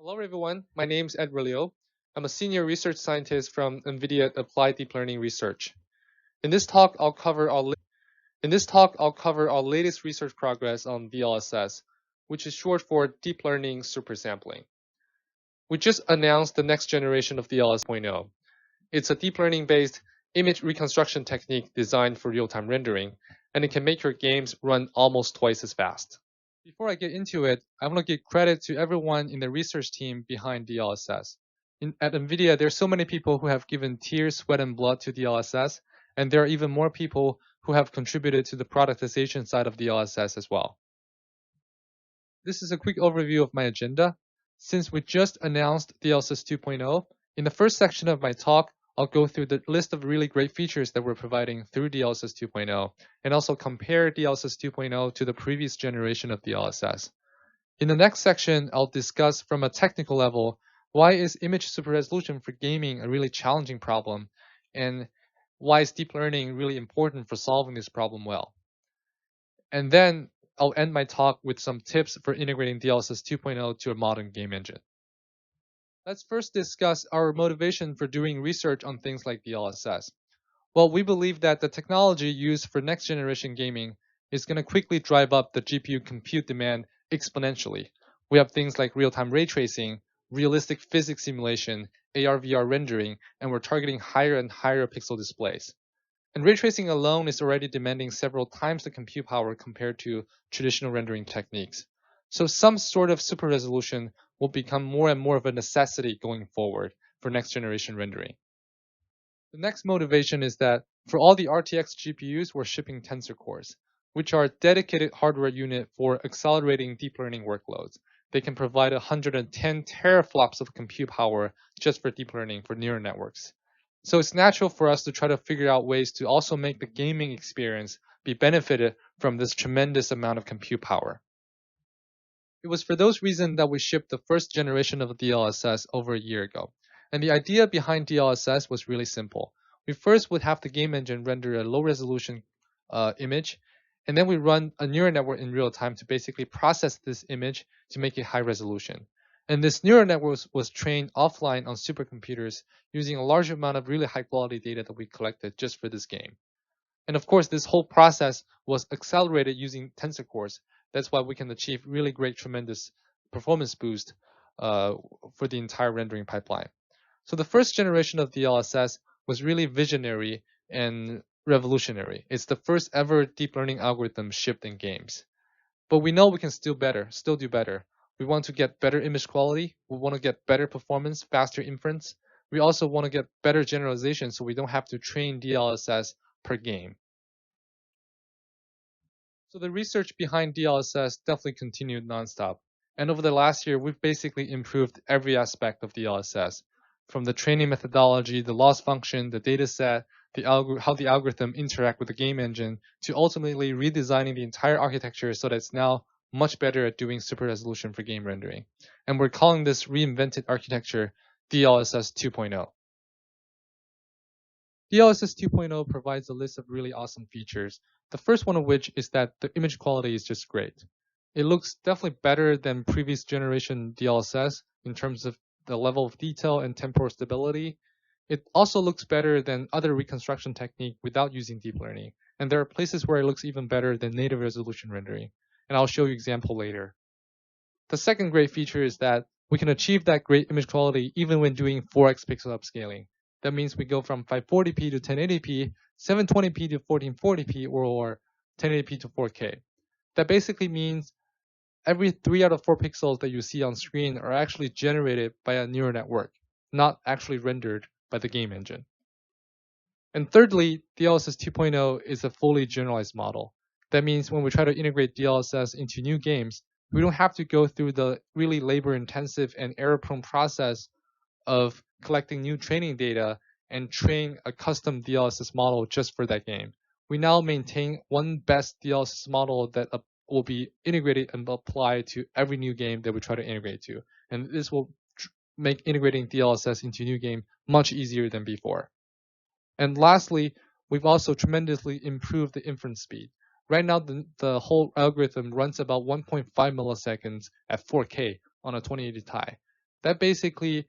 Hello everyone, my name is Ed Relio. I'm a senior research scientist from NVIDIA Applied Deep Learning Research. In this talk, I'll cover our latest research progress on DLSS, which is short for Deep Learning Supersampling. We just announced the next generation of DLSS 2.0. It's a deep learning-based image reconstruction technique designed for real-time rendering, and it can make your games run almost twice as fast. Before I get into it, I want to give credit to everyone in the research team behind DLSS. At NVIDIA, there's so many people who have given tears, sweat, and blood to DLSS, and there are even more people who have contributed to the productization side of DLSS as well. This is a quick overview of my agenda. Since we just announced DLSS 2.0, in the first section of my talk, I'll go through the list of really great features that we're providing through DLSS 2.0, and also compare DLSS 2.0 to the previous generation of DLSS. In the next section, I'll discuss from a technical level, why is image super resolution for gaming a really challenging problem, and why is deep learning really important for solving this problem well. And then I'll end my talk with some tips for integrating DLSS 2.0 to a modern game engine. Let's first discuss our motivation for doing research on things like DLSS. Well, we believe that the technology used for next generation gaming is going to quickly drive up the GPU compute demand exponentially. We have things like real-time ray tracing, realistic physics simulation, AR/VR rendering, and we're targeting higher and higher pixel displays. And ray tracing alone is already demanding several times the compute power compared to traditional rendering techniques. So some sort of super resolution will become more and more of a necessity going forward for next generation rendering. The next motivation is that for all the RTX GPUs, we're shipping tensor cores, which are a dedicated hardware unit for accelerating deep learning workloads. They can provide 110 teraflops of compute power just for deep learning for neural networks. So it's natural for us to try to figure out ways to also make the gaming experience be benefited from this tremendous amount of compute power. It was for those reasons that we shipped the first generation of DLSS over a year ago. And the idea behind DLSS was really simple. We first would have the game engine render a low resolution image, and then we run a neural network in real time to basically process this image to make it high resolution. And this neural network was trained offline on supercomputers using a large amount of really high quality data that we collected just for this game. And of course, this whole process was accelerated using tensor cores. That's why we can achieve really great, tremendous performance boost for the entire rendering pipeline. So the first generation of DLSS was really visionary and revolutionary. It's the first ever deep learning algorithm shipped in games. But we know we can still do better. We want to get better image quality. We want to get better performance, faster inference. We also want to get better generalization so we don't have to train DLSS per game. So the research behind DLSS definitely continued nonstop. And over the last year, we've basically improved every aspect of DLSS, from the training methodology, the loss function, the data set, how the algorithm interact with the game engine, to ultimately redesigning the entire architecture so that it's now much better at doing super resolution for game rendering. And we're calling this reinvented architecture DLSS 2.0. DLSS 2.0 provides a list of really awesome features. The first one of which is that the image quality is just great. It looks definitely better than previous generation DLSS in terms of the level of detail and temporal stability. It also looks better than other reconstruction technique without using deep learning. And there are places where it looks even better than native resolution rendering. And I'll show you example later. The second great feature is that we can achieve that great image quality even when doing 4x pixel upscaling. That means we go from 540p to 1080p, 720p to 1440p, or 1080p to 4K. That basically means every 3 out of 4 pixels that you see on screen are actually generated by a neural network, not actually rendered by the game engine. And thirdly, DLSS 2.0 is a fully generalized model. That means when we try to integrate DLSS into new games, we don't have to go through the really labor-intensive and error-prone process of collecting new training data and train a custom DLSS model just for that game. We now maintain one best DLSS model that will be integrated and applied to every new game that we try to integrate to. And this will make integrating DLSS into new game much easier than before. And lastly, we've also tremendously improved the inference speed. Right now, the whole algorithm runs about 1.5 milliseconds at 4K on a 2080 Ti. That basically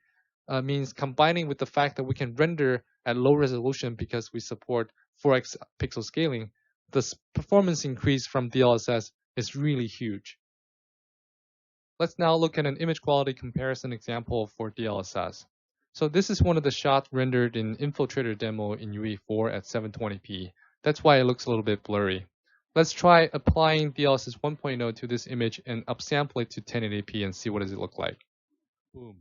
means combining with the fact that we can render at low resolution because we support 4x pixel scaling, the performance increase from DLSS is really huge. Let's now look at an image quality comparison example for DLSS. So this is one of the shots rendered in Infiltrator demo in UE4 at 720p. That's why it looks a little bit blurry. Let's try applying DLSS 1.0 to this image and upsample it to 1080p and see what does it look like. Boom.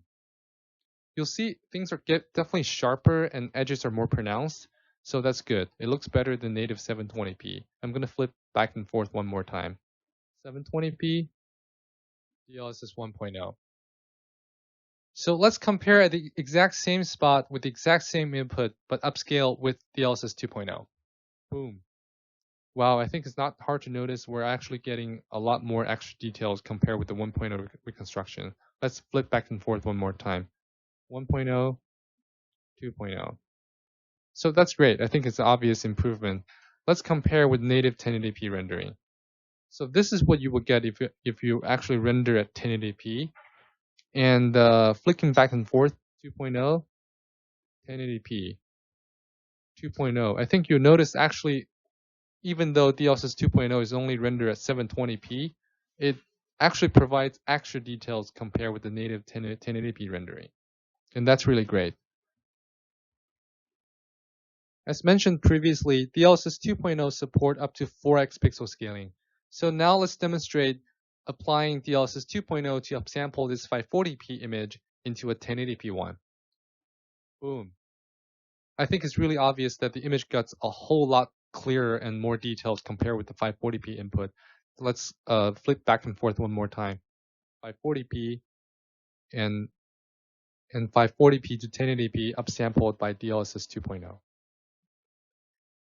You'll see things are definitely sharper and edges are more pronounced. So that's good. It looks better than native 720p. I'm going to flip back and forth one more time. 720p, DLSS 1.0. So let's compare at the exact same spot with the exact same input, but upscale with DLSS 2.0. Boom. Wow, I think it's not hard to notice we're actually getting a lot more extra details compared with the 1.0 reconstruction. Let's flip back and forth one more time. 1.0, 2.0. So that's great. I think it's an obvious improvement. Let's compare with native 1080p rendering. So this is what you would get if you actually render at 1080p. And flicking back and forth, 2.0, 1080p, 2.0. I think you'll notice actually, even though DLSS 2.0 is only rendered at 720p, it actually provides extra details compared with the native 1080p rendering. And that's really great. As mentioned previously, DLSS 2.0 support up to 4x pixel scaling. So now let's demonstrate applying DLSS 2.0 to upsample this 540p image into a 1080p one. Boom. I think it's really obvious that the image gets a whole lot clearer and more detailed compared with the 540p input. Let's flip back and forth one more time. 540p and 540p to 1080p upsampled by DLSS 2.0.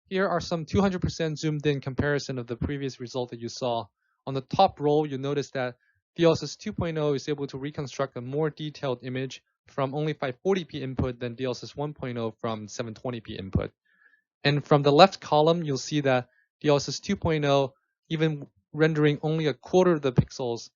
Here are some 200% zoomed in comparison of the previous result that you saw. On the top row, you'll notice that DLSS 2.0 is able to reconstruct a more detailed image from only 540p input than DLSS 1.0 from 720p input. And from the left column, you'll see that DLSS 2.0, even rendering only a quarter of the pixels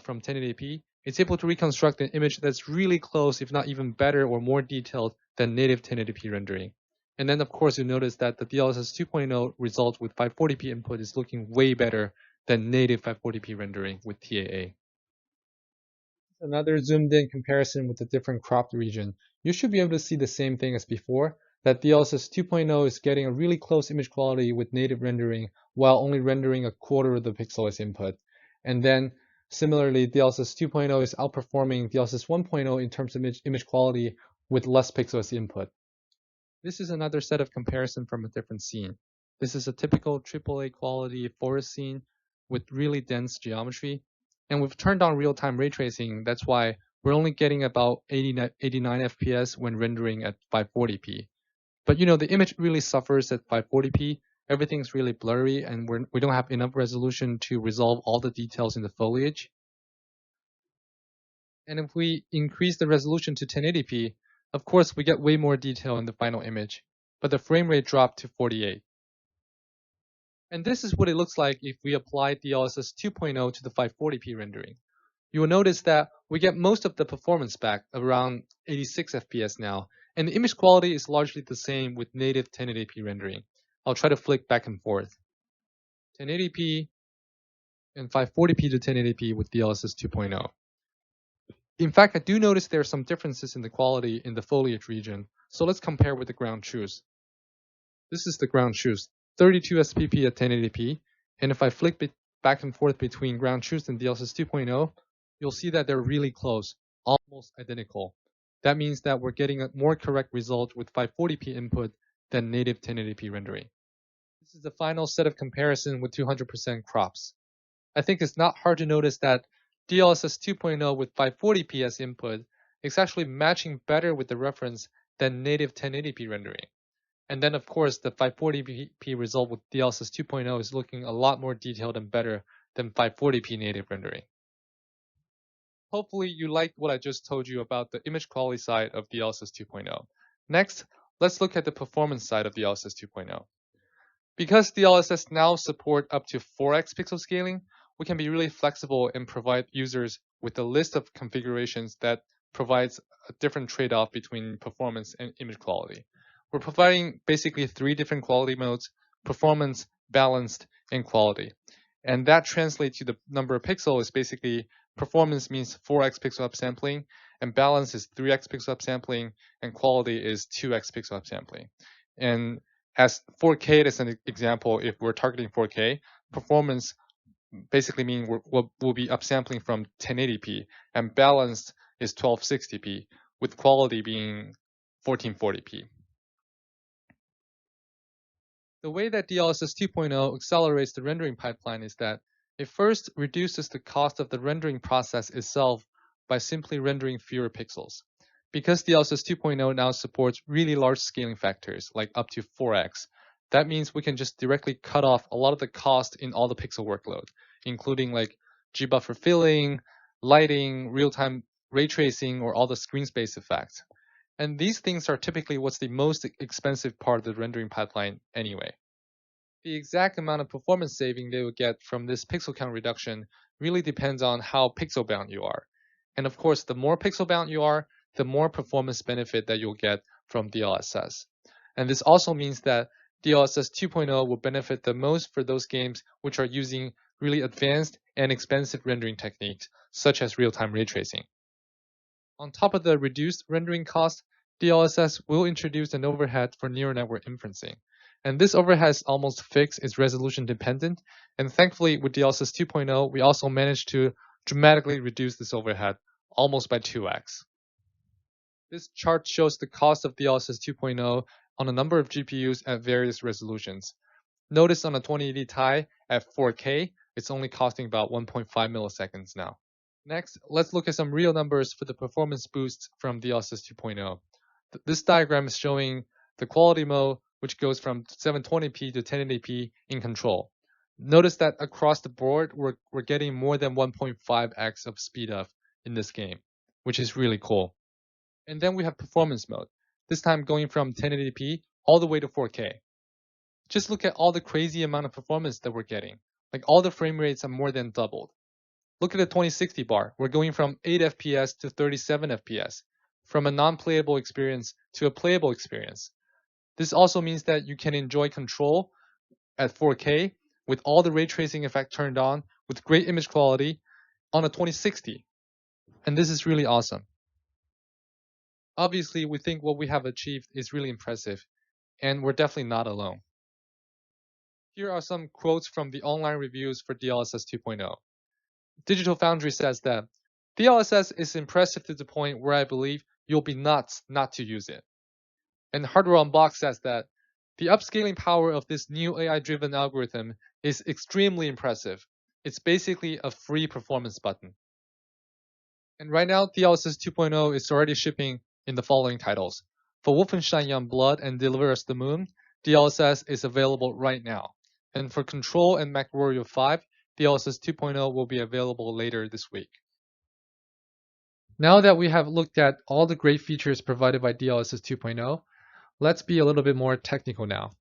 from 1080p, it's able to reconstruct an image that's really close, if not even better or more detailed than native 1080p rendering. And then, of course, you'll notice that the DLSS 2.0 result with 540p input is looking way better than native 540p rendering with TAA. Another zoomed in comparison with a different cropped region. You should be able to see the same thing as before, that DLSS 2.0 is getting a really close image quality with native rendering while only rendering a quarter of the pixel as input. And then similarly, DLSS 2.0 is outperforming DLSS 1.0 in terms of image quality with less pixels as input. This is another set of comparison from a different scene. This is a typical AAA quality forest scene with really dense geometry. And we've turned on real-time ray tracing. That's why we're only getting about 89 FPS when rendering at 540p. But you know, the image really suffers at 540p. Everything's really blurry and we don't have enough resolution to resolve all the details in the foliage. And if we increase the resolution to 1080p, of course, we get way more detail in the final image, but the frame rate dropped to 48. And this is what it looks like if we apply DLSS 2.0 to the 540p rendering. You will notice that we get most of the performance back, around 86 FPS now, and the image quality is largely the same with native 1080p rendering. I'll try to flick back and forth. 1080p and 540p to 1080p with DLSS 2.0. In fact, I do notice there are some differences in the quality in the foliage region, so let's compare with the ground truth. This is the ground truth, 32 SPP at 1080p, and if I flick back and forth between ground truth and DLSS 2.0, you'll see that they're really close, almost identical. That means that we're getting a more correct result with 540p input than native 1080p rendering. This is the final set of comparison with 200% crops. I think it's not hard to notice that DLSS 2.0 with 540p as input is actually matching better with the reference than native 1080p rendering. And then, of course, the 540p result with DLSS 2.0 is looking a lot more detailed and better than 540p native rendering. Hopefully, you liked what I just told you about the image quality side of DLSS 2.0. Next, let's look at the performance side of DLSS 2.0. Because DLSS now support up to 4x pixel scaling, we can be really flexible and provide users with a list of configurations that provides a different trade-off between performance and image quality. We're providing basically 3 different quality modes: performance, balanced, and quality. And that translates to the number of pixels is basically performance means 4x pixel upsampling, and balance is 3x pixel upsampling, and quality is 2x pixel upsampling. And as 4K as an example, if we're targeting 4K, performance basically mean we'll be upsampling from 1080p, and balanced is 1260p, with quality being 1440p. The way that DLSS 2.0 accelerates the rendering pipeline is that it first reduces the cost of the rendering process itself by simply rendering fewer pixels. Because DLSS 2.0 now supports really large scaling factors, like up to 4x, that means we can just directly cut off a lot of the cost in all the pixel workload, including like G-buffer filling, lighting, real-time ray tracing, or all the screen space effects. And these things are typically what's the most expensive part of the rendering pipeline anyway. The exact amount of performance saving they will get from this pixel count reduction really depends on how pixel bound you are. And of course, the more pixel bound you are, the more performance benefit that you'll get from DLSS. And this also means that DLSS 2.0 will benefit the most for those games which are using really advanced and expensive rendering techniques, such as real-time ray tracing. On top of the reduced rendering cost, DLSS will introduce an overhead for neural network inferencing. And this overhead is almost fixed, it's resolution dependent. And thankfully, with DLSS 2.0, we also managed to dramatically reduce this overhead almost by 2x. This chart shows the cost of DLSS 2.0 on a number of GPUs at various resolutions. Notice on a 2080 Ti at 4K, it's only costing about 1.5 milliseconds now. Next, let's look at some real numbers for the performance boosts from DLSS 2.0. This diagram is showing the quality mode, which goes from 720p to 1080p in control. Notice that across the board, we're getting more than 1.5x of speed up in this game, which is really cool. And then we have performance mode, this time going from 1080p all the way to 4K. Just look at all the crazy amount of performance that we're getting. Like all the frame rates are more than doubled. Look at the 2060 bar. We're going from 8 FPS to 37 FPS, from a non-playable experience to a playable experience. This also means that you can enjoy control at 4K with all the ray tracing effect turned on, with great image quality on a 2060. And this is really awesome. Obviously, we think what we have achieved is really impressive, and we're definitely not alone. Here are some quotes from the online reviews for DLSS 2.0. Digital Foundry says that DLSS is impressive to the point where I believe you'll be nuts not to use it. And Hardware on Box says that the upscaling power of this new AI-driven algorithm is extremely impressive. It's basically a free performance button. And right now, DLSS 2.0 is already shipping in the following titles. For Wolfenstein Youngblood and Deliver Us the Moon, DLSS is available right now. And for Control and MechWarrior 5, DLSS 2.0 will be available later this week. Now that we have looked at all the great features provided by DLSS 2.0, let's be a little bit more technical now.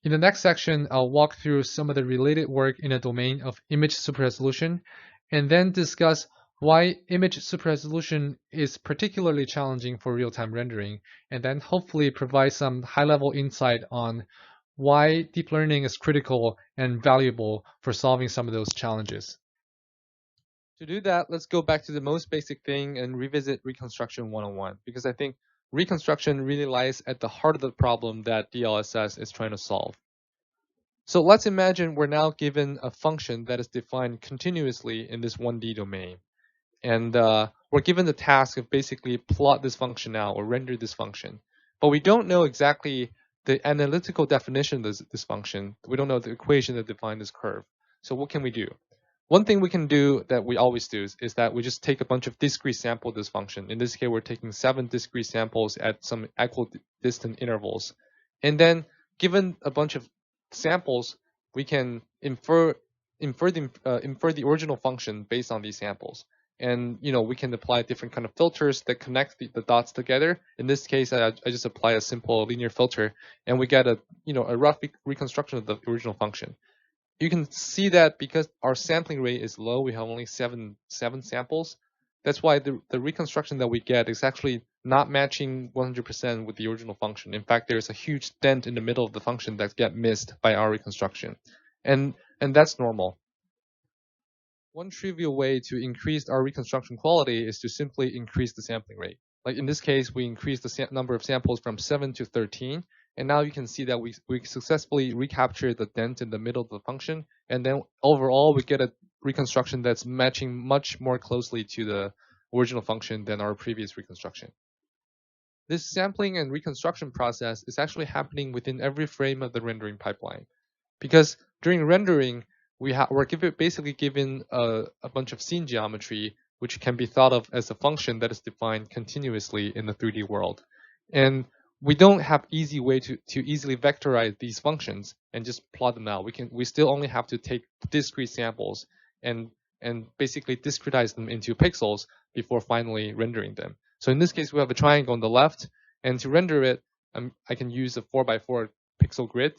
In the next section, I'll walk through some of the related work in the domain of image super resolution, and then discuss why image super resolution is particularly challenging for real-time rendering, and then hopefully provide some high-level insight on why deep learning is critical and valuable for solving some of those challenges. To do that, let's go back to the most basic thing and revisit Reconstruction 101, because I think Reconstruction really lies at the heart of the problem that DLSS is trying to solve. So let's imagine we're now given a function that is defined continuously in this 1D domain. And we're given the task of basically plot this function out or render this function. But we don't know exactly the analytical definition of this function. We don't know the equation that defines this curve. So what can we do? One thing we can do that we always do is that we just take a bunch of discrete samples of this function. In this case, we're taking 7 discrete samples at some equidistant intervals. And then given a bunch of samples, we can infer the original function based on these samples. And we can apply different kind of filters that connect the dots together. In this case, I just apply a simple linear filter, and we get a rough reconstruction of the original function. You can see that because our sampling rate is low, we have only seven samples. That's why the reconstruction that we get is actually not matching 100% with the original function. In fact, there's a huge dent in the middle of the function that get missed by our reconstruction. And that's normal. One trivial way to increase our reconstruction quality is to simply increase the sampling rate. Like in this case, we increased the number of samples from 7 to 13, and now you can see that we successfully recaptured the dent in the middle of the function, and then overall we get a reconstruction that's matching much more closely to the original function than our previous reconstruction. This sampling and reconstruction process is actually happening within every frame of the rendering pipeline, because during rendering, we're basically given a bunch of scene geometry, which can be thought of as a function that is defined continuously in the 3D world. And we don't have easy way to easily vectorize these functions and just plot them out. We still only have to take discrete samples and basically discretize them into pixels before finally rendering them. So in this case, we have a triangle on the left, and to render it, I can use a 4x4 pixel grid.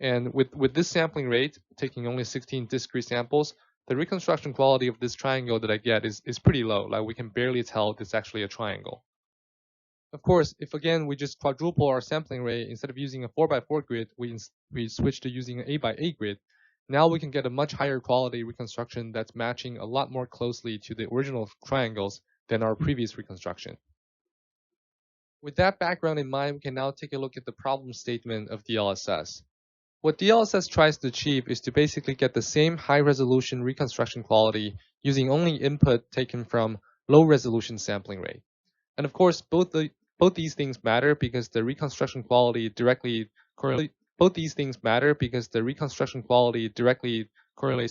And with this sampling rate, taking only 16 discrete samples, the reconstruction quality of this triangle that I get is pretty low. Like we can barely tell it's actually a triangle. Of course, if again we just quadruple our sampling rate, instead of using a 4x4 grid, we switch to using an 8x8 grid. Now we can get a much higher quality reconstruction that's matching a lot more closely to the original triangles than our previous reconstruction. With that background in mind, we can now take a look at the problem statement of DLSS. What DLSS tries to achieve is to basically get the same high-resolution reconstruction quality using only input taken from low-resolution sampling rate. And of course, both these things matter because the reconstruction quality directly correlates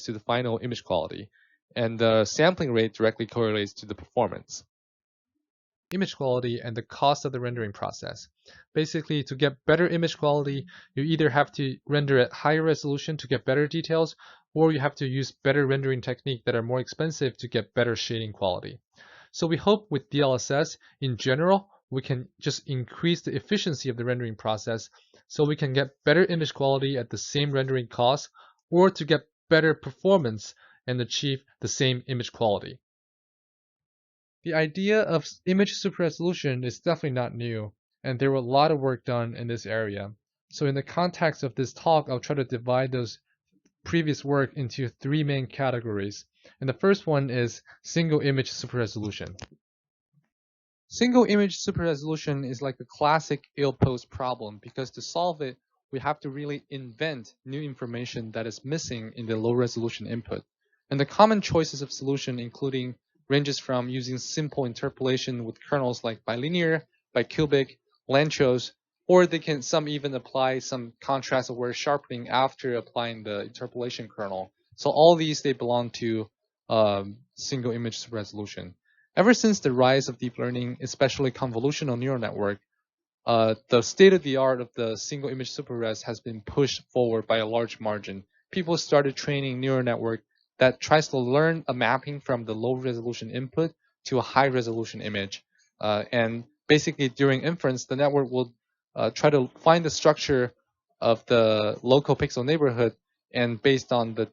to the final image quality, and the sampling rate directly correlates to the performance. Image quality and the cost of the rendering process. Basically, to get better image quality, you either have to render at higher resolution to get better details, or you have to use better rendering technique that are more expensive to get better shading quality. So we hope with DLSS, in general, we can just increase the efficiency of the rendering process so we can get better image quality at the same rendering cost, or to get better performance and achieve the same image quality. The idea of image super resolution is definitely not new, and there was a lot of work done in this area. So in the context of this talk, I'll try to divide those previous work into three main categories. And the first one is single image super resolution. Single image super resolution is like the classic ill-posed problem, because to solve it, we have to really invent new information that is missing in the low resolution input. And the common choices of solution including ranges from using simple interpolation with kernels like bilinear, bicubic, Lanczos, or some even apply some contrast-aware sharpening after applying the interpolation kernel. So all these, they belong to single image super resolution. Ever since the rise of deep learning, especially convolutional neural network, the state-of-the-art of the single image super res has been pushed forward by a large margin. People started training neural network that tries to learn a mapping from the low resolution input to a high resolution image. And basically during inference, the network will try to find the structure of the local pixel neighborhood, and based on the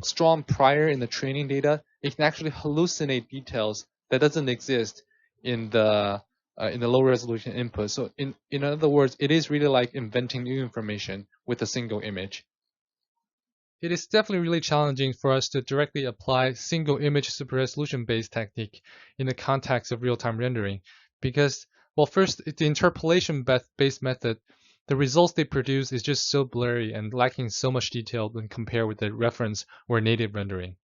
strong prior in the training data, it can actually hallucinate details that doesn't exist in the low resolution input. So in other words, it is really like inventing new information with a single image. It is definitely really challenging for us to directly apply single image super resolution based technique in the context of real-time rendering, because, well, first, the interpolation based method, the results they produce is just so blurry and lacking so much detail when compared with the reference or native rendering.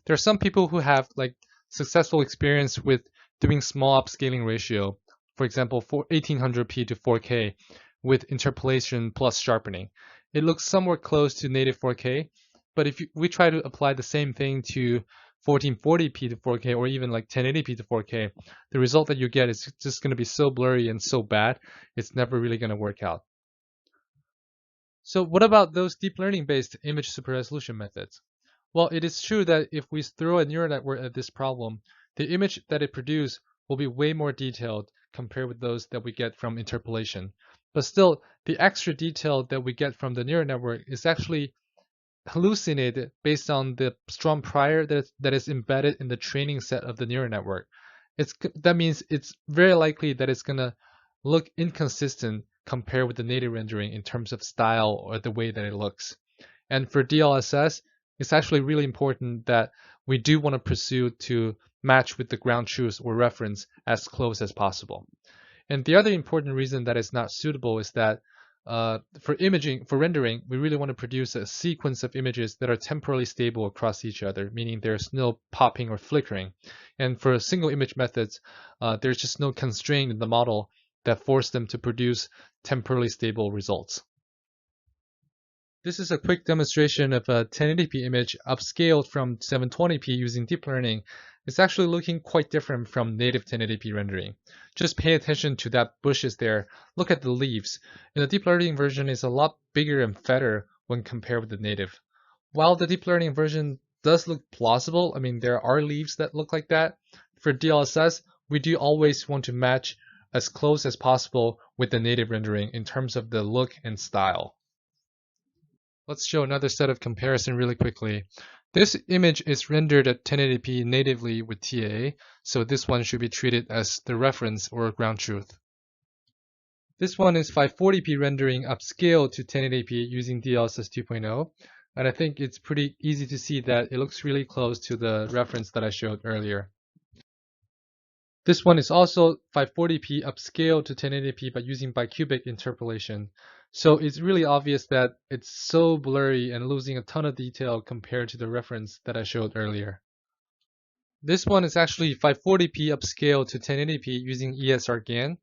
There are some people who have like successful experience with doing small upscaling ratio, for example, 1800p to 4K with interpolation plus sharpening. It looks somewhat close to native 4K, but if we try to apply the same thing to 1440p to 4K or even like 1080p to 4K, the result that you get is just going to be so blurry and so bad, it's never really going to work out. So what about those deep learning based image super resolution methods? Well, it is true that if we throw a neural network at this problem, the image that it produces will be way more detailed compared with those that we get from interpolation. But still, the extra detail that we get from the neural network is actually hallucinated based on the strong prior that is embedded in the training set of the neural network. that means it's very likely that it's gonna look inconsistent compared with the native rendering in terms of style or the way that it looks. And for DLSS, it's actually really important that we do want to pursue to match with the ground truth or reference as close as possible. And the other important reason that it's not suitable is that for rendering, we really want to produce a sequence of images that are temporally stable across each other, meaning there's no popping or flickering. And for single image methods, there's just no constraint in the model that force them to produce temporally stable results. This is a quick demonstration of a 1080p image upscaled from 720p using deep learning. It's actually looking quite different from native 1080p rendering. Just pay attention to that bushes there. Look at the leaves. In the deep learning version, it's a lot bigger and fatter when compared with the native. While the deep learning version does look plausible, I mean, there are leaves that look like that. For DLSS, we do always want to match as close as possible with the native rendering in terms of the look and style. Let's show another set of comparison really quickly. This image is rendered at 1080p natively with TAA, so this one should be treated as the reference or ground truth. This one is 540p rendering upscaled to 1080p using DLSS 2.0, and I think it's pretty easy to see that it looks really close to the reference that I showed earlier. This one is also 540p upscaled to 1080p but using bicubic interpolation. So it's really obvious that it's so blurry and losing a ton of detail compared to the reference that I showed earlier. This one is actually 540p upscaled to 1080p using ESRGAN,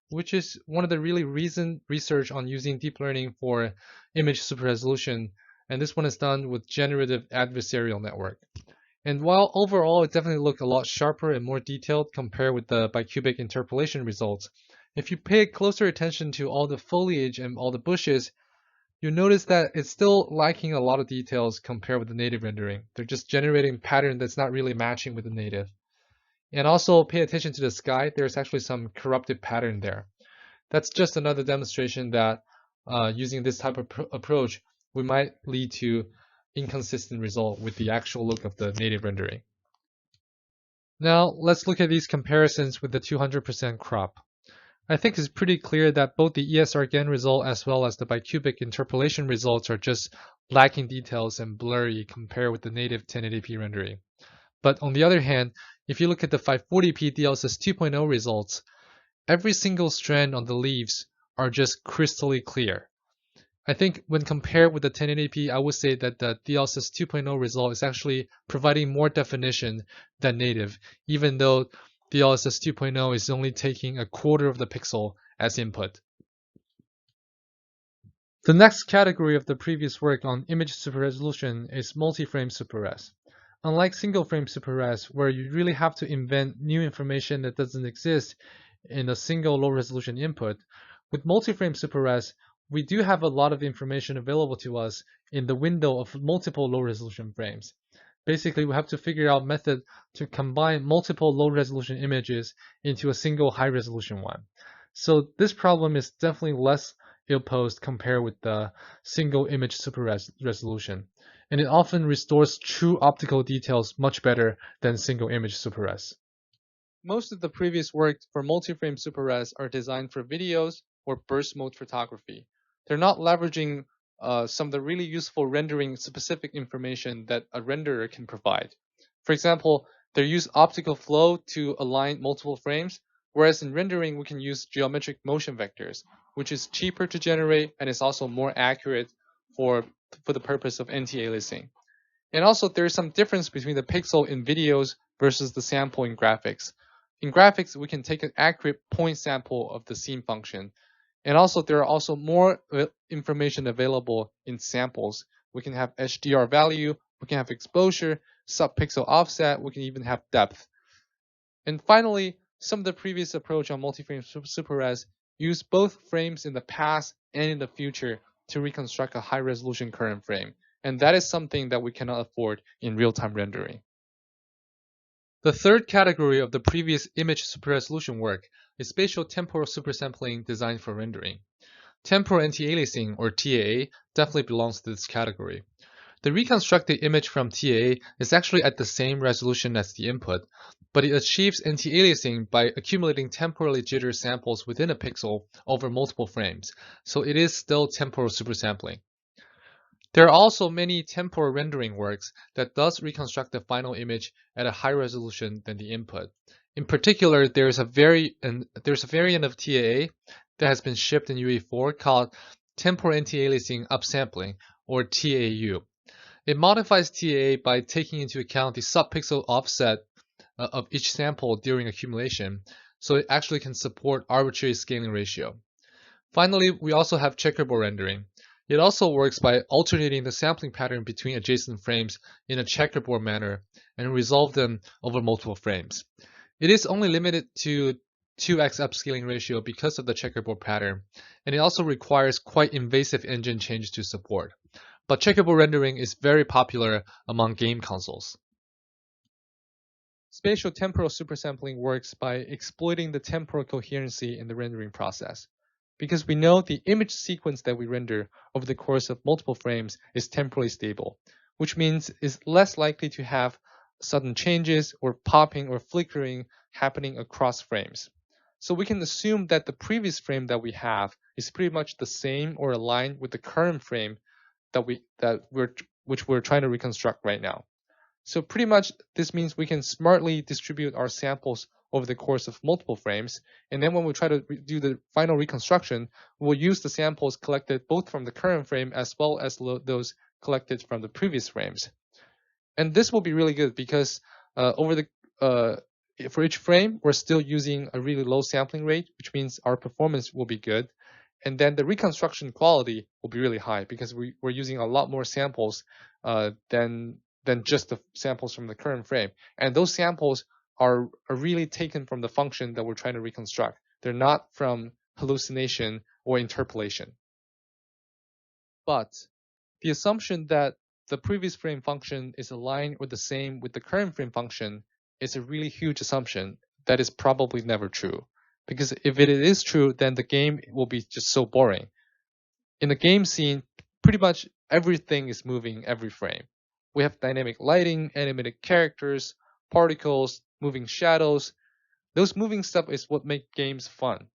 which is one of the really recent research on using deep learning for image super resolution. And this one is done with generative adversarial network. And while overall it definitely looked a lot sharper and more detailed compared with the bicubic interpolation results, if you pay closer attention to all the foliage and all the bushes, you notice that it's still lacking a lot of details compared with the native rendering. They're just generating a pattern that's not really matching with the native. And also pay attention to the sky. There's actually some corrupted pattern there. That's just another demonstration that using this type of approach, we might lead to inconsistent result with the actual look of the native rendering. Now let's look at these comparisons with the 200% crop. I think it's pretty clear that both the ESRGAN result as well as the bicubic interpolation results are just lacking details and blurry compared with the native 1080p rendering. But on the other hand, if you look at the 540p DLSS 2.0 results, every single strand on the leaves are just crystally clear. I think when compared with the 1080p, I would say that the DLSS 2.0 result is actually providing more definition than native, even though DLSS 2.0 is only taking a quarter of the pixel as input. The next category of the previous work on image super resolution is multi-frame super res. Unlike single frame super res, where you really have to invent new information that doesn't exist in a single low resolution input, with multi-frame super res, we do have a lot of information available to us in the window of multiple low resolution frames. Basically, we have to figure out a method to combine multiple low resolution images into a single high resolution one. So this problem is definitely less ill-posed compared with the single image super resolution. And it often restores true optical details much better than single image super res. Most of the previous work for multi-frame super res are designed for videos or burst mode photography. They're not leveraging some of the really useful rendering specific information that a renderer can provide. For example, they use optical flow to align multiple frames, whereas in rendering we can use geometric motion vectors, which is cheaper to generate and is also more accurate for the purpose of anti-aliasing. And also there's some difference between the pixel in videos versus the sample in graphics. In graphics, we can take an accurate point sample of the scene function. And also, there are also more information available in samples. We can have HDR value, we can have exposure, sub-pixel offset, we can even have depth. And finally, some of the previous approach on multi-frame super res use both frames in the past and in the future to reconstruct a high-resolution current frame. And that is something that we cannot afford in real-time rendering. The third category of the previous image super resolution work is spatial temporal supersampling designed for rendering. Temporal anti-aliasing, or TAA, definitely belongs to this category. The reconstructed image from TAA is actually at the same resolution as the input, but it achieves anti-aliasing by accumulating temporally jitter samples within a pixel over multiple frames, so it is still temporal supersampling. There are also many temporal rendering works that does reconstruct the final image at a higher resolution than the input. In particular, there's a variant of TAA that has been shipped in UE4 called temporal anti-aliasing upsampling, or TAU. It modifies TAA by taking into account the subpixel offset of each sample during accumulation, so it actually can support arbitrary scaling ratio. Finally, we also have checkerboard rendering. It also works by alternating the sampling pattern between adjacent frames in a checkerboard manner and resolve them over multiple frames. It is only limited to 2x upscaling ratio because of the checkerboard pattern, and it also requires quite invasive engine changes to support. But checkerboard rendering is very popular among game consoles. Spatial temporal supersampling works by exploiting the temporal coherency in the rendering process. Because we know the image sequence that we render over the course of multiple frames is temporally stable, which means is less likely to have sudden changes or popping or flickering happening across frames. So we can assume that the previous frame that we have is pretty much the same or aligned with the current frame which we're trying to reconstruct right now. So pretty much this means we can smartly distribute our samples over the course of multiple frames, and then when we try to do the final reconstruction, we'll use the samples collected both from the current frame as well as those collected from the previous frames. And this will be really good because for each frame, we're still using a really low sampling rate, which means our performance will be good. And then the reconstruction quality will be really high because we're using a lot more samples than just the samples from the current frame. And those samples are really taken from the function that we're trying to reconstruct. They're not from hallucination or interpolation. But the assumption that the previous frame function is aligned or the same with the current frame function is a really huge assumption that is probably never true. Because if it is true, then the game will be just so boring. In the game scene, pretty much everything is moving every frame. We have dynamic lighting, animated characters, particles, moving shadows. Those moving stuff is what make games fun.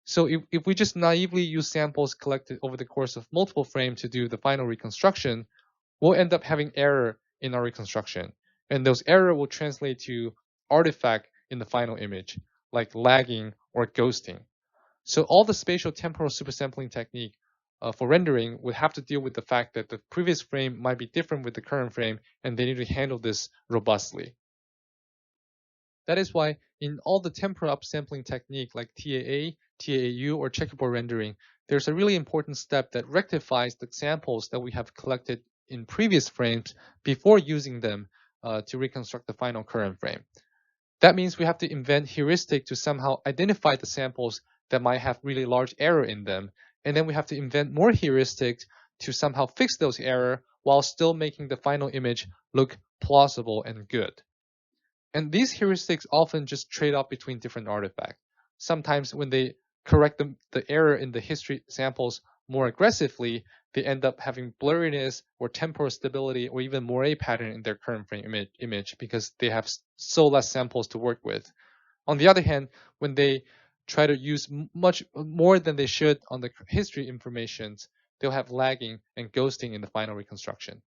So if we just naively use samples collected over the course of multiple frames to do the final reconstruction, we'll end up having error in our reconstruction. And those error will translate to artifact in the final image, like lagging or ghosting. So all the spatial temporal supersampling technique for rendering would have to deal with the fact that the previous frame might be different with the current frame, and they need to handle this robustly. That is why in all the temporal upsampling technique like TAA, TAU, or checkerboard rendering, there's a really important step that rectifies the samples that we have collected in previous frames before using them to reconstruct the final current frame. That means we have to invent heuristic to somehow identify the samples that might have really large error in them. And then we have to invent more heuristics to somehow fix those errors while still making the final image look plausible and good. And these heuristics often just trade off between different artifacts. Sometimes when they correct the error in the history samples more aggressively, they end up having blurriness or temporal stability or even moire pattern in their current frame image because they have so less samples to work with. On the other hand, when they try to use much more than they should on the history informations, they'll have lagging and ghosting in the final reconstruction.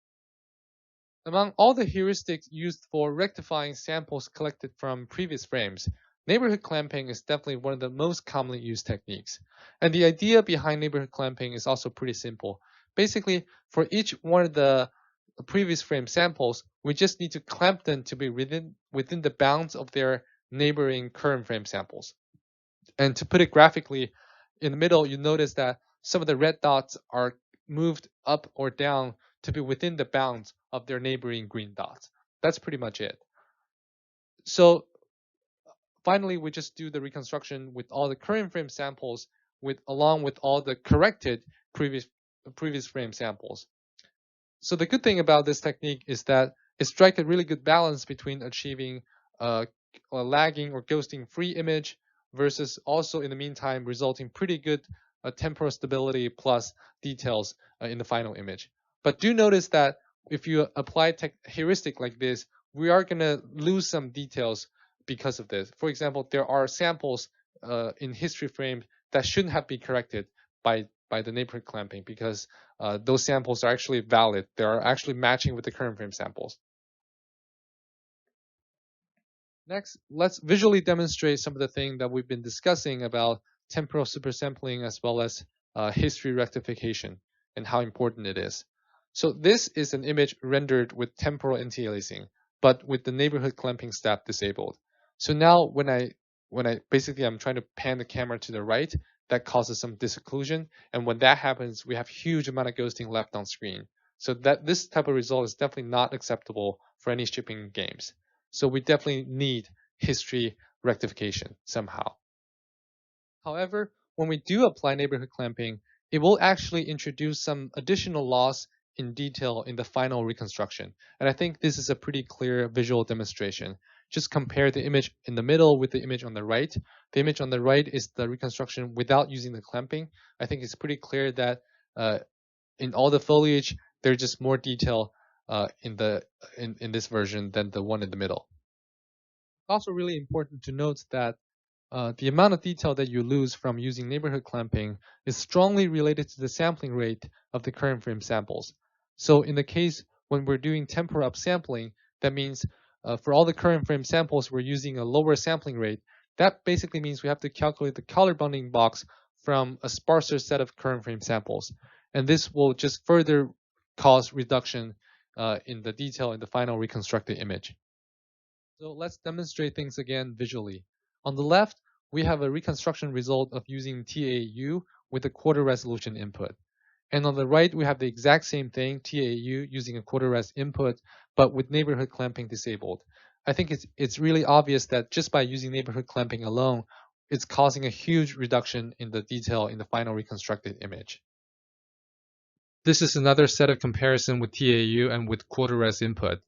Among all the heuristics used for rectifying samples collected from previous frames, neighborhood clamping is definitely one of the most commonly used techniques. And the idea behind neighborhood clamping is also pretty simple. Basically, for each one of the previous frame samples, we just need to clamp them to be within the bounds of their neighboring current frame samples. And to put it graphically, in the middle, you notice that some of the red dots are moved up or down to be within the bounds of their neighboring green dots. That's pretty much it. So finally, we just do the reconstruction with all the current frame samples along with all the corrected previous frame samples. So the good thing about this technique is that it strikes a really good balance between achieving a lagging or ghosting free image versus also in the meantime resulting pretty good temporal stability plus details in the final image. But do notice that if you apply heuristic like this, we are going to lose some details because of this. For example, there are samples in history frame that shouldn't have been corrected by the neighborhood clamping because those samples are actually valid. They are actually matching with the current frame samples. Next, let's visually demonstrate some of the things that we've been discussing about temporal supersampling as well as history rectification and how important it is. So this is an image rendered with temporal anti-aliasing, but with the neighborhood clamping step disabled. So now when I basically I'm trying to pan the camera to the right, that causes some disocclusion, and when that happens, we have huge amount of ghosting left on screen. So that this type of result is definitely not acceptable for any shipping games. So we definitely need history rectification somehow. However, when we do apply neighborhood clamping, it will actually introduce some additional loss in detail in the final reconstruction. And I think this is a pretty clear visual demonstration. Just compare the image in the middle with the image on the right. The image on the right is the reconstruction without using the clamping. I think it's pretty clear that in all the foliage, there's just more detail in this version than the one in the middle. It's also really important to note that the amount of detail that you lose from using neighborhood clamping is strongly related to the sampling rate of the current frame samples. So in the case when we're doing temporal upsampling, that means for all the current frame samples, we're using a lower sampling rate. That basically means we have to calculate the color bounding box from a sparser set of current frame samples. And this will just further cause reduction in the detail in the final reconstructed image. So let's demonstrate things again visually. On the left, we have a reconstruction result of using TAU with a quarter resolution input. And on the right, we have the exact same thing, TAU using a quarter res input, but with neighborhood clamping disabled. I think it's really obvious that just by using neighborhood clamping alone, it's causing a huge reduction in the detail in the final reconstructed image. This is another set of comparison with TAU and with quarter res input.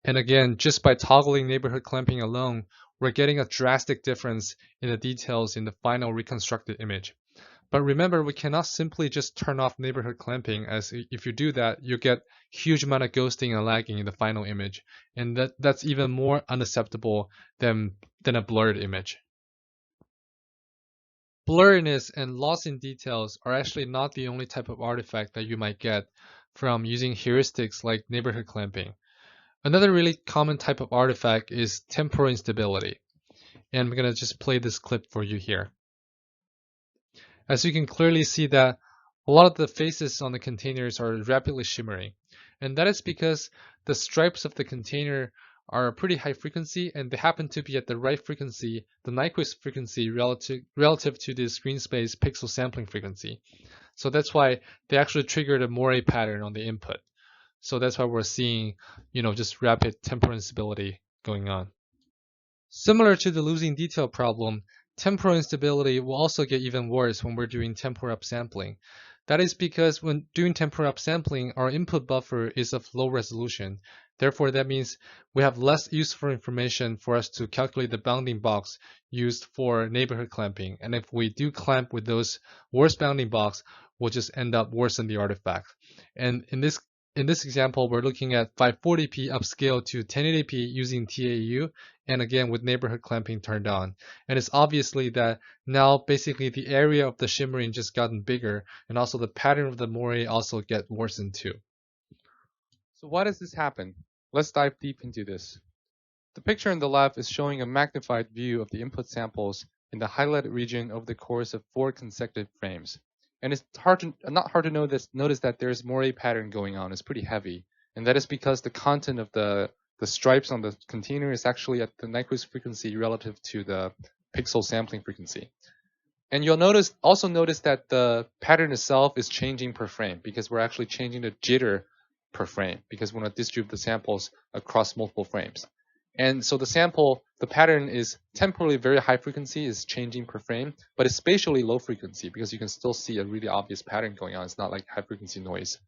And again, just by toggling neighborhood clamping alone, we're getting a drastic difference in the details in the final reconstructed image. But remember, we cannot simply just turn off neighborhood clamping, as if you do that, you get huge amount of ghosting and lagging in the final image. And that's even more unacceptable than a blurred image. Blurriness and loss in details are actually not the only type of artifact that you might get from using heuristics like neighborhood clamping. Another really common type of artifact is temporal instability. And I'm going to just play this clip for you here. As you can clearly see that a lot of the faces on the containers are rapidly shimmering. And that is because the stripes of the container are a pretty high frequency and they happen to be at the right frequency, the Nyquist frequency relative to the screen space pixel sampling frequency. So that's why they actually triggered a moire pattern on the input. So that's why we're seeing, just rapid temporal instability going on. Similar to the losing detail problem, temporal instability will also get even worse when we're doing temporal upsampling. That is because when doing temporal upsampling, our input buffer is of low resolution. Therefore, that means we have less useful information for us to calculate the bounding box used for neighborhood clamping. And if we do clamp with those worse bounding box, we'll just end up worse than the artifact. And in this example, we're looking at 540p upscale to 1080p using TAU, and again with neighborhood clamping turned on. And it's obviously that now basically the area of the shimmering just gotten bigger, and also the pattern of the moire also get worsened too. So why does this happen? Let's dive deep into this. The picture on the left is showing a magnified view of the input samples in the highlighted region over the course of 4 consecutive frames. And it's not hard to notice that there's moire pattern going on. It's pretty heavy. And that is because the content of the stripes on the container is actually at the Nyquist frequency relative to the pixel sampling frequency. And you'll also notice that the pattern itself is changing per frame because we're actually changing the jitter per frame because we want to distribute the samples across multiple frames. And so the pattern is temporally very high frequency, is changing per frame, but it's spatially low frequency because you can still see a really obvious pattern going on. It's not like high frequency noise.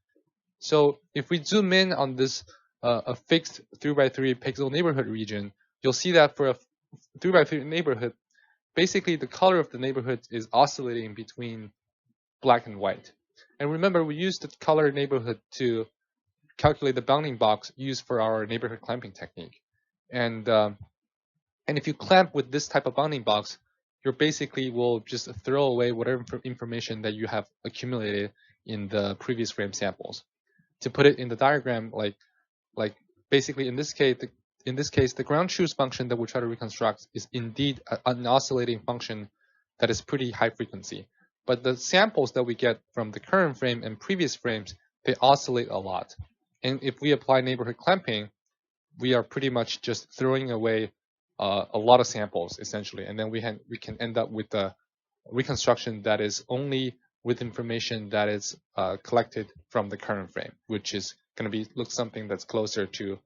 So if we zoom in on this a fixed 3x3 pixel neighborhood region, you'll see that for a 3x3 neighborhood, basically the color of the neighborhood is oscillating between black and white. And remember, we used the color neighborhood to calculate the bounding box used for our neighborhood clamping technique. And if you clamp with this type of bounding box, you basically will just throw away whatever information that you have accumulated in the previous frame samples. To put it in the diagram, like basically in this case, the ground truth function that we try to reconstruct is indeed an oscillating function that is pretty high frequency. But the samples that we get from the current frame and previous frames, they oscillate a lot. And if we apply neighborhood clamping, we are pretty much just throwing away a lot of samples essentially, and then we can end up with a reconstruction that is only with information that is collected from the current frame, which is going to look something that's closer to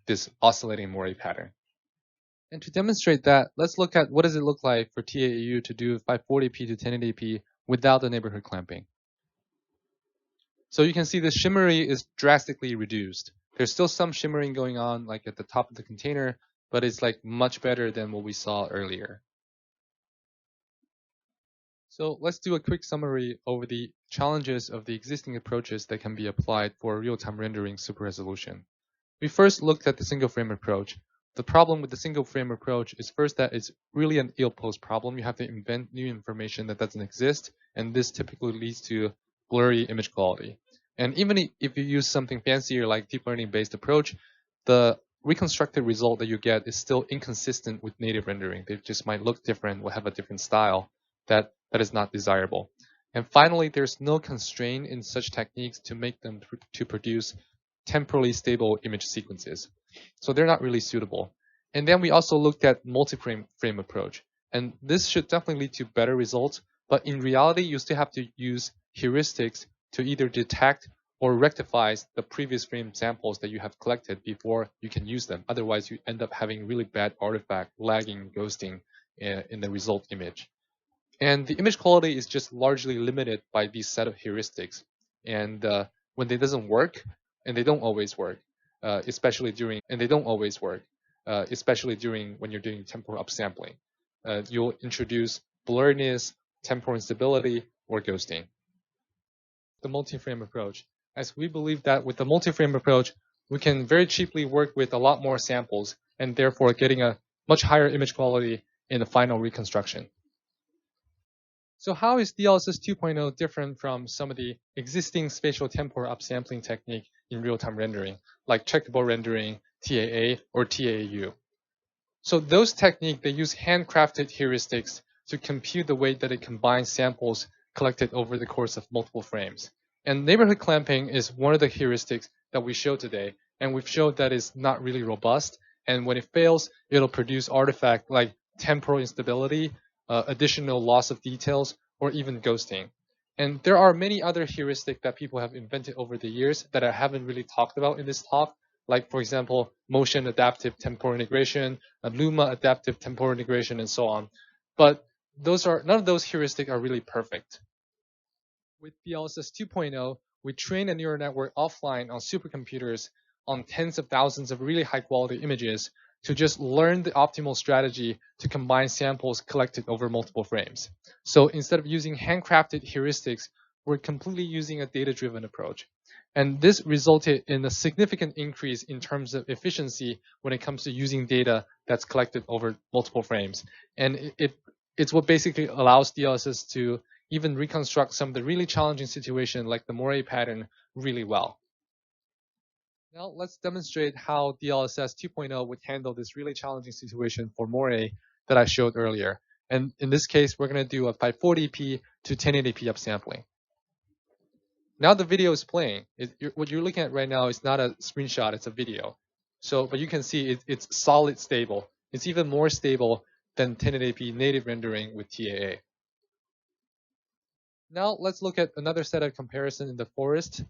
this oscillating moire pattern. And to demonstrate that, let's look at what does it look like for TAAU to do 540p to 1080p without the neighborhood clamping. So you can see the shimmery is drastically reduced. There's still some shimmering going on like at the top of the container, but it's like much better than what we saw earlier. So let's do a quick summary over the challenges of the existing approaches that can be applied for real-time rendering super resolution. We first looked at the single frame approach. The problem with the single frame approach is first that it's really an ill-posed problem. You have to invent new information that doesn't exist, and this typically leads to blurry image quality. And even if you use something fancier like deep learning based approach, the reconstructed result that you get is still inconsistent with native rendering. They just might look different or have a different style that is not desirable. And finally, there's no constraint in such techniques to make them to produce temporally stable image sequences. So they're not really suitable. And then we also looked at multi-frame approach. And this should definitely lead to better results, but in reality, you still have to use heuristics to either detect or rectify the previous frame samples that you have collected before you can use them. Otherwise, you end up having really bad artifact, lagging, ghosting in the result image. And the image quality is just largely limited by these set of heuristics. And when they doesn't work, and they don't always work, especially during when you're doing temporal upsampling, you'll introduce blurriness, temporal instability, or ghosting. The multi-frame approach, as we believe that with the multi-frame approach, we can very cheaply work with a lot more samples and therefore getting a much higher image quality in the final reconstruction. So how is DLSS 2.0 different from some of the existing spatial temporal upsampling technique in real-time rendering, like checkable rendering, TAA, or TAAU? So those techniques, they use handcrafted heuristics to compute the way that it combines samples collected over the course of multiple frames. And neighborhood clamping is one of the heuristics that we showed today, and we've showed that it's not really robust, and when it fails, it'll produce artifacts like temporal instability, additional loss of details, or even ghosting. And there are many other heuristics that people have invented over the years that I haven't really talked about in this talk, like, for example, motion adaptive temporal integration, Luma adaptive temporal integration, and so on. But none of those heuristics are really perfect. With DLSS 2.0, we train a neural network offline on supercomputers on tens of thousands of really high quality images to just learn the optimal strategy to combine samples collected over multiple frames. So instead of using handcrafted heuristics, we're completely using a data-driven approach. And this resulted in a significant increase in terms of efficiency when it comes to using data that's collected over multiple frames. And it's what basically allows DLSS to even reconstruct some of the really challenging situations like the moire pattern really well. Now let's demonstrate how DLSS 2.0 would handle this really challenging situation for moire that I showed earlier. And in this case, we're going to do a 540p to 1080p upsampling. Now the video is playing. What you're looking at right now is not a screenshot, it's a video. So, but you can see it's solid stable. It's even more stable than 1080p native rendering with TAA. Now let's look at another set of comparison in the forest.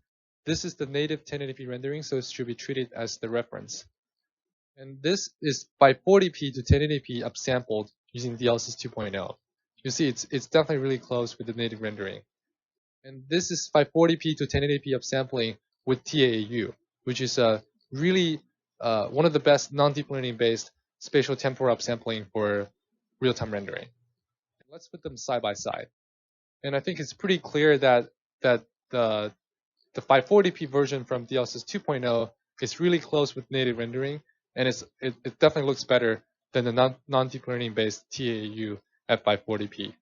This is the native 1080p rendering, so it should be treated as the reference. And this is 540p to 1080p upsampled using DLSS 2.0. You see, it's definitely really close with the native rendering. And this is 540p to 1080p upsampling with TAAU, which is really one of the best non-deep learning based spatial temporal upsampling for real-time rendering. Let's put them side by side. And I think it's pretty clear that the the 540p version from DLSS 2.0 is really close with native rendering, and it definitely looks better than the non-deep learning based TAU at 540p.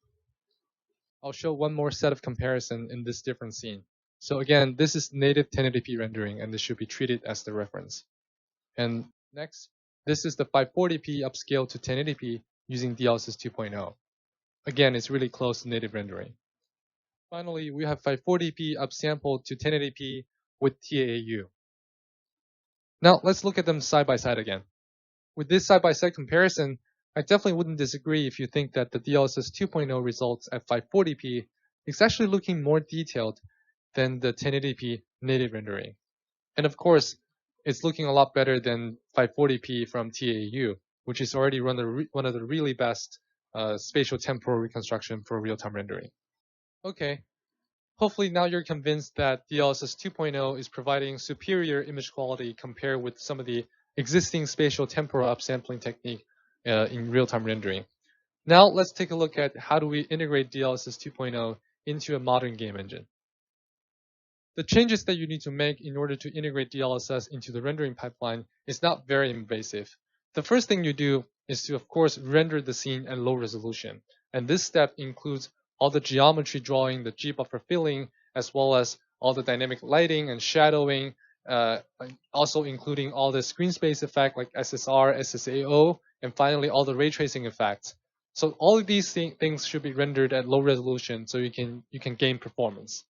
I'll show one more set of comparison in this different scene. So again, this is native 1080p rendering, and this should be treated as the reference. And next, this is the 540p upscale to 1080p using DLSS 2.0. Again, it's really close to native rendering. Finally, we have 540p upsampled to 1080p with TAU. Now let's look at them side by side again. With this side-by-side comparison, I definitely wouldn't disagree if you think that the DLSS 2.0 results at 540p is actually looking more detailed than the 1080p native rendering. And of course, it's looking a lot better than 540p from TAU, which is already one of the really best spatial temporal reconstruction for real-time rendering. Okay, hopefully now you're convinced that DLSS 2.0 is providing superior image quality compared with some of the existing spatial temporal upsampling technique in real-time rendering. Now let's take a look at how do we integrate DLSS 2.0 into a modern game engine. The changes that you need to make in order to integrate DLSS into the rendering pipeline is not very invasive. The first thing you do is to, of course, render the scene at low resolution. And this step includes all the geometry drawing, the G-buffer filling, as well as all the dynamic lighting and shadowing, also including all the screen space effect like SSR, SSAO, and finally all the ray tracing effects. So all of these things should be rendered at low resolution so you can gain performance.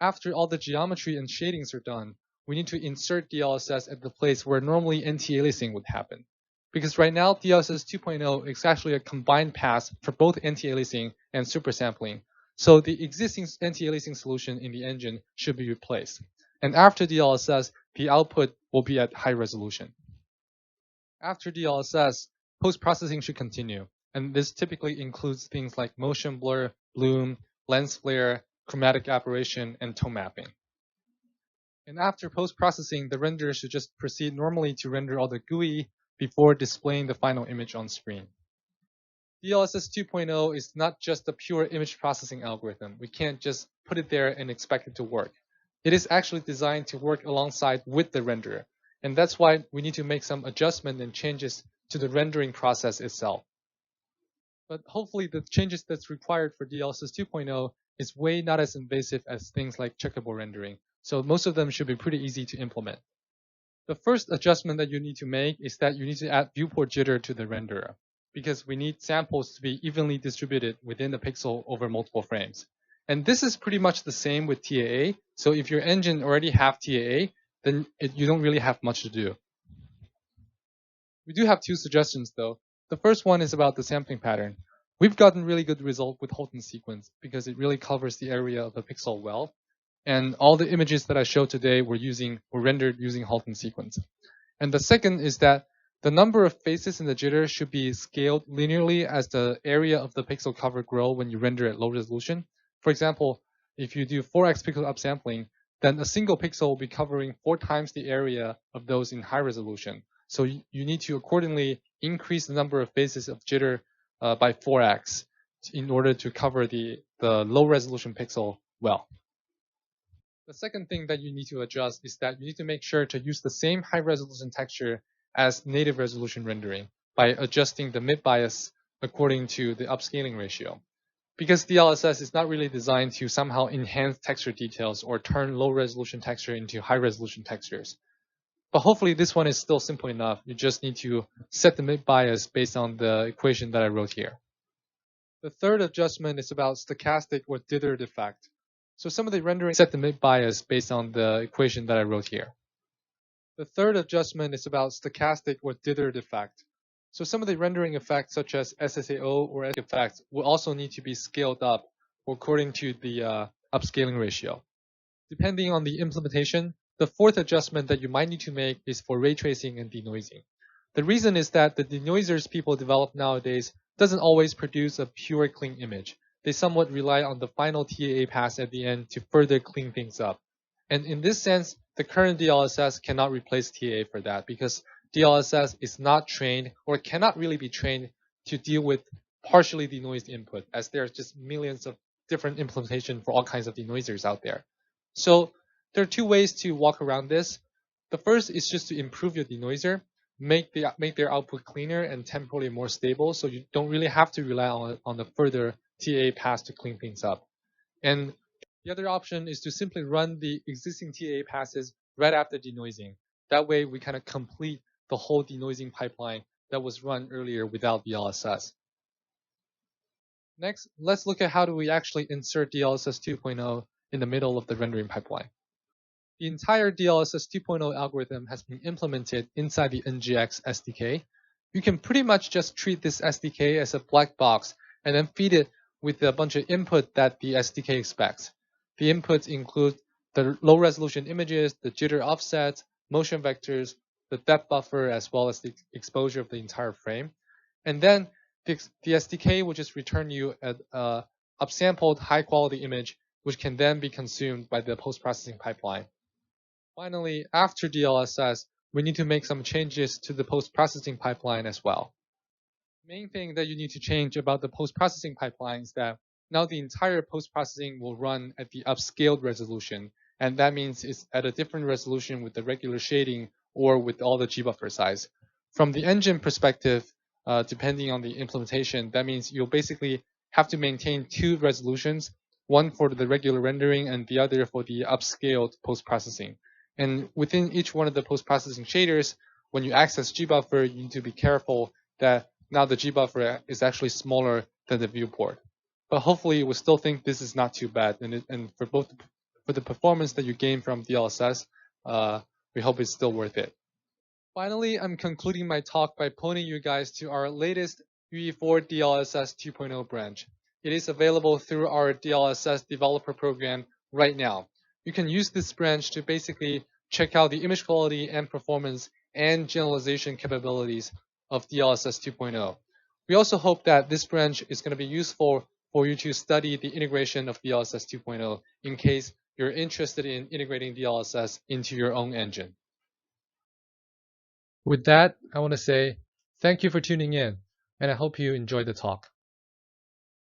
After all the geometry and shadings are done, we need to insert DLSS at the place where normally anti-aliasing would happen. Because right now, DLSS 2.0 is actually a combined pass for both anti-aliasing and supersampling. So the existing anti-aliasing solution in the engine should be replaced. And after DLSS, the output will be at high resolution. After DLSS, post-processing should continue. And this typically includes things like motion blur, bloom, lens flare, chromatic aberration, and tone mapping. And after post-processing, the renderer should just proceed normally to render all the GUI before displaying the final image on screen. DLSS 2.0 is not just a pure image processing algorithm. We can't just put it there and expect it to work. It is actually designed to work alongside with the renderer. And that's why we need to make some adjustment and changes to the rendering process itself. But hopefully the changes that's required for DLSS 2.0 is way not as invasive as things like checkable rendering. So most of them should be pretty easy to implement. The first adjustment that you need to make is that you need to add viewport jitter to the renderer, because we need samples to be evenly distributed within the pixel over multiple frames. And this is pretty much the same with TAA. So if your engine already have TAA, then you don't really have much to do. We do have two suggestions though. The first one is about the sampling pattern. We've gotten really good result with Halton sequence because it really covers the area of the pixel well. And all the images that I showed today were rendered using Halton sequence. And the second is that the number of faces in the jitter should be scaled linearly as the area of the pixel cover grow when you render at low resolution. For example, if you do 4x pixel upsampling, then a single pixel will be covering 4 times the area of those in high resolution. So you need to accordingly increase the number of faces of jitter by 4x in order to cover the low resolution pixel well. The second thing that you need to adjust is that you need to make sure to use the same high resolution texture as native resolution rendering by adjusting the mid bias according to the upscaling ratio. Because DLSS is not really designed to somehow enhance texture details or turn low resolution texture into high resolution textures. But hopefully this one is still simple enough. You just need to set the mid bias based on the equation that I wrote here. The third adjustment is about stochastic or dither effect. So some of the rendering set the mid bias based on the equation that I wrote here. The third adjustment is about stochastic or dither effect. So some of the rendering effects such as SSAO or effects will also need to be scaled up according to the upscaling ratio. Depending on the implementation, the fourth adjustment that you might need to make is for ray tracing and denoising. The reason is that the denoisers people develop nowadays doesn't always produce a pure clean image. They somewhat rely on the final TAA pass at the end to further clean things up. And in this sense, the current DLSS cannot replace TAA for that because DLSS is not trained or cannot really be trained to deal with partially denoised input, as there are just millions of different implementations for all kinds of denoisers out there. So there are two ways to walk around this. The first is just to improve your denoiser, make their output cleaner and temporally more stable, so you don't really have to rely on the further TAA pass to clean things up. And the other option is to simply run the existing TAA passes right after denoising. That way we kind of complete the whole denoising pipeline that was run earlier without DLSS. Next, let's look at how do we actually insert DLSS 2.0 in the middle of the rendering pipeline. The entire DLSS 2.0 algorithm has been implemented inside the NGX SDK. You can pretty much just treat this SDK as a black box and then feed it with a bunch of input that the SDK expects. The inputs include the low resolution images, the jitter offsets, motion vectors, the depth buffer, as well as the exposure of the entire frame. And then the SDK will just return you an upsampled high quality image, which can then be consumed by the post-processing pipeline. Finally, after DLSS, we need to make some changes to the post-processing pipeline as well. The main thing that you need to change about the post-processing pipeline is that now the entire post-processing will run at the upscaled resolution, and that means it's at a different resolution with the regular shading or with all the G-buffer size. From the engine perspective, depending on the implementation, that means you'll basically have to maintain two resolutions, one for the regular rendering and the other for the upscaled post-processing. And within each one of the post-processing shaders, when you access G-buffer, you need to be careful that now the G-buffer is actually smaller than the viewport. But hopefully, we still think this is not too bad, and for the performance that you gain from DLSS, we hope it's still worth it. Finally, I'm concluding my talk by pointing you guys to our latest UE4 DLSS 2.0 branch. It is available through our DLSS developer program right now. You can use this branch to basically check out the image quality and performance and generalization capabilities of DLSS 2.0. We also hope that this branch is going to be useful for you to study the integration of DLSS 2.0 in case you're interested in integrating DLSS into your own engine. With that, I want to say thank you for tuning in, and I hope you enjoyed the talk.